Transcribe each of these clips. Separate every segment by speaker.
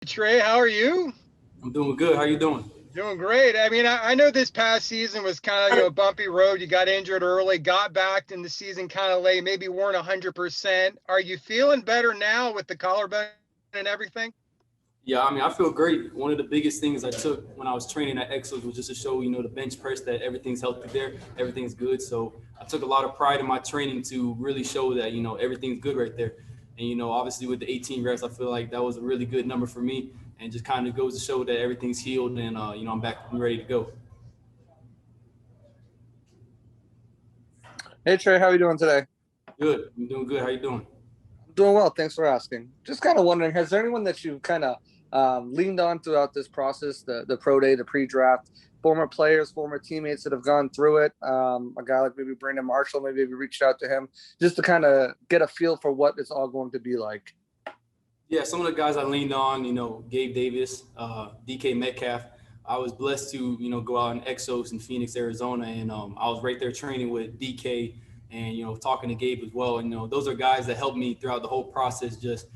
Speaker 1: Trey, how are you?
Speaker 2: I'm doing good. How you doing?
Speaker 1: Doing great. I mean, I know this past season was kind of a bumpy road. You got injured early, got back in the season kind of late, maybe weren't 100%. Are you feeling better now with the collarbone and everything?
Speaker 2: Yeah, I mean, I feel great. One of the biggest things I took when I was training at Exos was just to show, the bench press that everything's healthy there, everything's good. So I took a lot of pride in my training to really show that, everything's good right there. And, obviously with the 18 reps, I feel like that was a really good number for me and just kind of goes to show that everything's healed and, I'm back and ready to go.
Speaker 3: Hey Trey, how are you doing today?
Speaker 2: Good. I'm doing good. How you doing?
Speaker 3: I'm doing well. Thanks for asking. Just kind of wondering, has there anyone that you kind of leaned on throughout this process, the pro day, the pre-draft, former players, former teammates that have gone through it? A guy like maybe Brandon Marshall, maybe you reached out to him just to kind of get a feel for what it's all going to be like.
Speaker 2: Yeah, some of the guys I leaned on, Gabe Davis, DK Metcalf. I was blessed to, go out in Exos in Phoenix, Arizona, and I was right there training with DK and, talking to Gabe as well. And, those are guys that helped me throughout the whole process, just,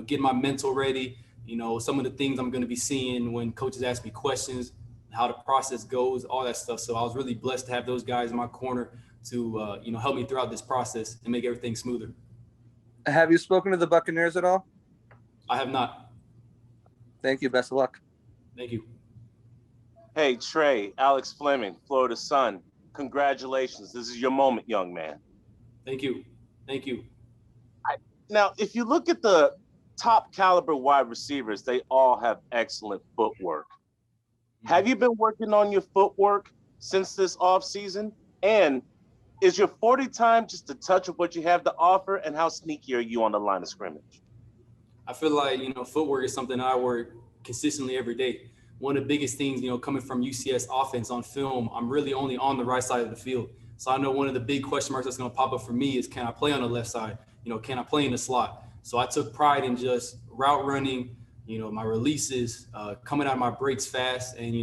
Speaker 2: get my mental ready, some of the things I'm going to be seeing when coaches ask me questions, how the process goes, all that stuff. So I was really blessed to have those guys in my corner to, help me throughout this process and make everything smoother.
Speaker 3: Have you spoken to the Buccaneers at all?
Speaker 2: I have not.
Speaker 3: Thank you. Best of luck.
Speaker 2: Thank you.
Speaker 4: Hey, Trey, Alex Fleming, Florida Sun. Congratulations. This is your moment, young man.
Speaker 2: Thank you. Thank you.
Speaker 4: Now, if you look at the top caliber wide receivers, they all have excellent footwork. Have you been working on your footwork since this offseason? And is your 40 time just a touch of what you have to offer? And how sneaky are you on the line of scrimmage?
Speaker 2: I feel like, footwork is something I work consistently every day. One of the biggest things, coming from UCS offense on film, I'm really only on the right side of the field. So I know one of the big question marks that's going to pop up for me is, can I play on the left side? Can I play in the slot? So I took pride in just route running, my releases, coming out of my breaks fast, and,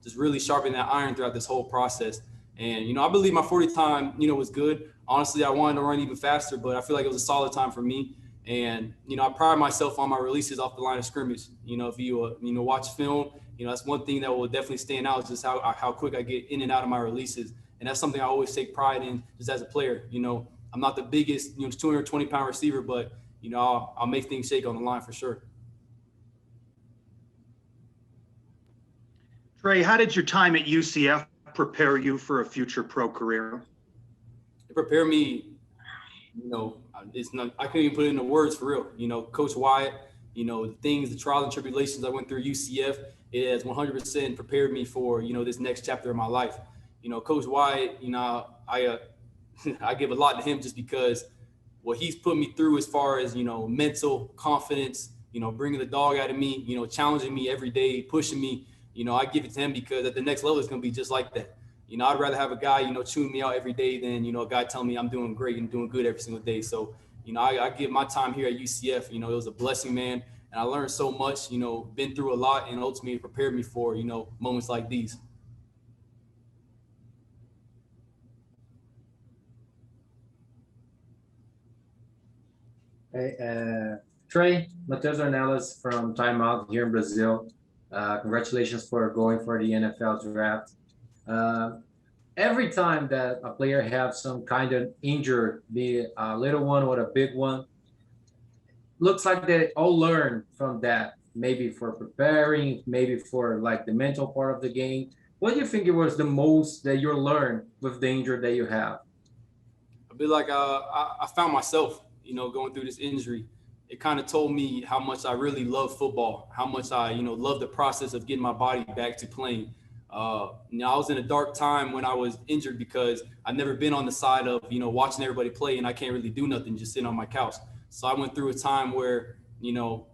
Speaker 2: just really sharpening that iron throughout this whole process. And, I believe my 40 time, was good. Honestly, I wanted to run even faster, but I feel like it was a solid time for me. And, I pride myself on my releases off the line of scrimmage. If you, watch film, that's one thing that will definitely stand out is just how quick I get in and out of my releases. And that's something I always take pride in just as a player. I'm not the biggest, 220-pound receiver, but, I'll make things shake on the line for sure.
Speaker 5: Trey, how did your time at UCF prepare you for a future pro career?
Speaker 2: It prepared me, it's not, I can't even put it into words for real. Coach Wyatt, the trials and tribulations I went through UCF, it has 100% prepared me for, this next chapter of my life. Coach Wyatt, I I give a lot to him just because what he's put me through as far as, mental confidence, bringing the dog out of me, challenging me every day, pushing me, I give it to him because at the next level, it's going to be just like that. I'd rather have a guy, chewing me out every day than, a guy telling me I'm doing great and doing good every single day. So, I give my time here at UCF, it was a blessing, man. And I learned so much, been through a lot, and ultimately prepared me for, moments like these.
Speaker 6: Hey, Trey, Matheus Ornelas from Timeout here in Brazil. Congratulations for going for the NFL draft. Every time that a player has some kind of injury, be it a little one or a big one, looks like they all learn from that, maybe for preparing, maybe for like the mental part of the game. What do you think it was the most that you learned with the injury that you have?
Speaker 2: I feel like I found myself, going through this injury. It kind of told me how much I really love football, how much I, love the process of getting my body back to playing. I was in a dark time when I was injured because I've never been on the side of, watching everybody play and I can't really do nothing, just sitting on my couch. So I went through a time where, the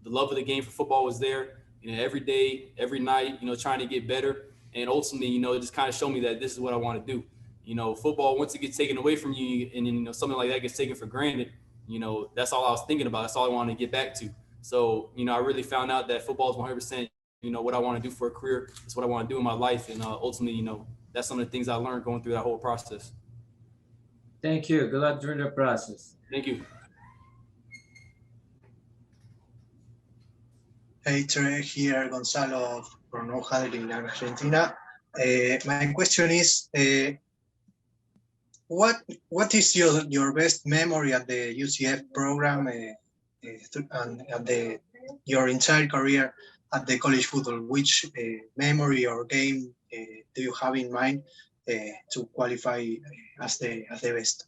Speaker 2: love of the game for football was there, every day, every night, trying to get better. And ultimately, it just kind of showed me that this is what I want to do. Football, once it gets taken away from you and then, something like that gets taken for granted, that's all I was thinking about. That's all I wanted to get back to. So, I really found out that football is 100%, what I want to do for a career. It's what I want to do in my life. And ultimately, that's some of the things I learned going through that whole process.
Speaker 6: Thank you. Good luck during the process.
Speaker 2: Thank you.
Speaker 7: Hey Tre, here Gonzalo from Ojal in Argentina. My question is, what is your best memory at the UCF program and at your entire career at the college football? Which memory or game do you have in mind to qualify as the best?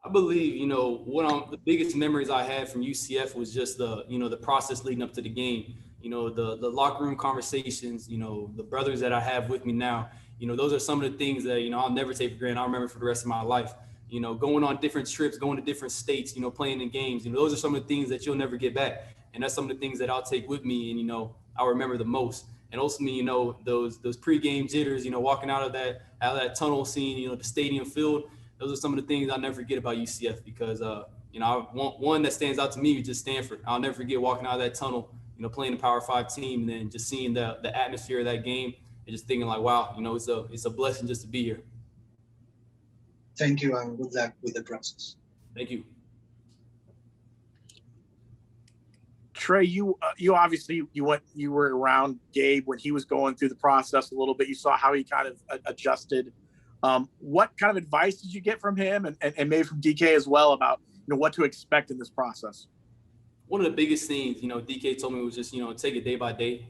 Speaker 2: I believe, the biggest memories I had from UCF was just the process leading up to the game. The locker room conversations, the brothers that I have with me now, those are some of the things that, I'll never take for granted. I'll remember for the rest of my life. Going on different trips, going to different states, playing in games, those are some of the things that you'll never get back. And that's some of the things that I'll take with me and, I'll remember the most. And ultimately, those pregame jitters, walking out of that tunnel, seeing, the stadium filled. Those are some of the things I'll never forget about UCF because, I want one that stands out to me is just Stanford. I'll never forget walking out of that tunnel, playing the Power 5 team and then just seeing the atmosphere of that game and just thinking like, wow, it's a blessing just to be here.
Speaker 7: Thank you and good luck with the process.
Speaker 2: Thank you.
Speaker 8: Tre, you obviously you were around Gabe when he was going through the process a little bit. You saw how he kind of adjusted. What kind of advice did you get from him and maybe from DK as well about what to expect in this process?
Speaker 2: One of the biggest things, DK told me was just, take it day by day.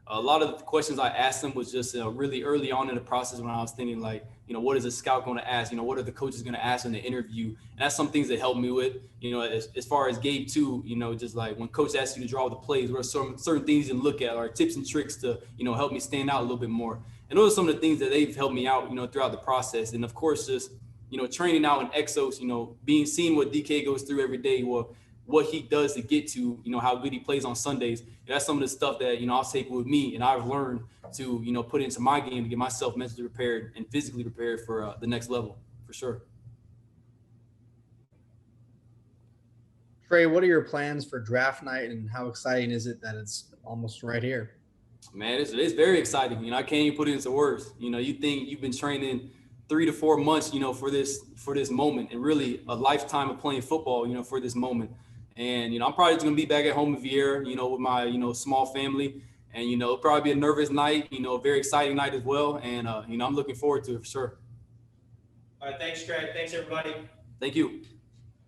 Speaker 2: A lot of the questions I asked him was just really early on in the process when I was thinking like, what is a scout going to ask? What are the coaches going to ask in the interview? And that's some things that helped me with, as far as Gabe too, just like when coach asks you to draw the plays, what are some certain things you can look at or tips and tricks to, help me stand out a little bit more. And those are some of the things that they've helped me out, throughout the process. And of course, just, training out in Exos, seeing what DK goes through every day, what he does to get to, how good he plays on Sundays. That's some of the stuff that, I'll take with me and I've learned to, put into my game to get myself mentally prepared and physically prepared for the next level, for sure.
Speaker 9: Tre, what are your plans for draft night and how exciting is it that it's almost right here?
Speaker 2: Man, it's very exciting. I can't even put it into words. You think you've been training 3 to 4 months, for this moment and really a lifetime of playing football, for this moment. And, I'm probably just going to be back at home in Vieira, with my, small family. And, it'll probably be a nervous night, a very exciting night as well. And, I'm looking forward to it for sure.
Speaker 10: All right. Thanks, Tre. Thanks, everybody.
Speaker 2: Thank you.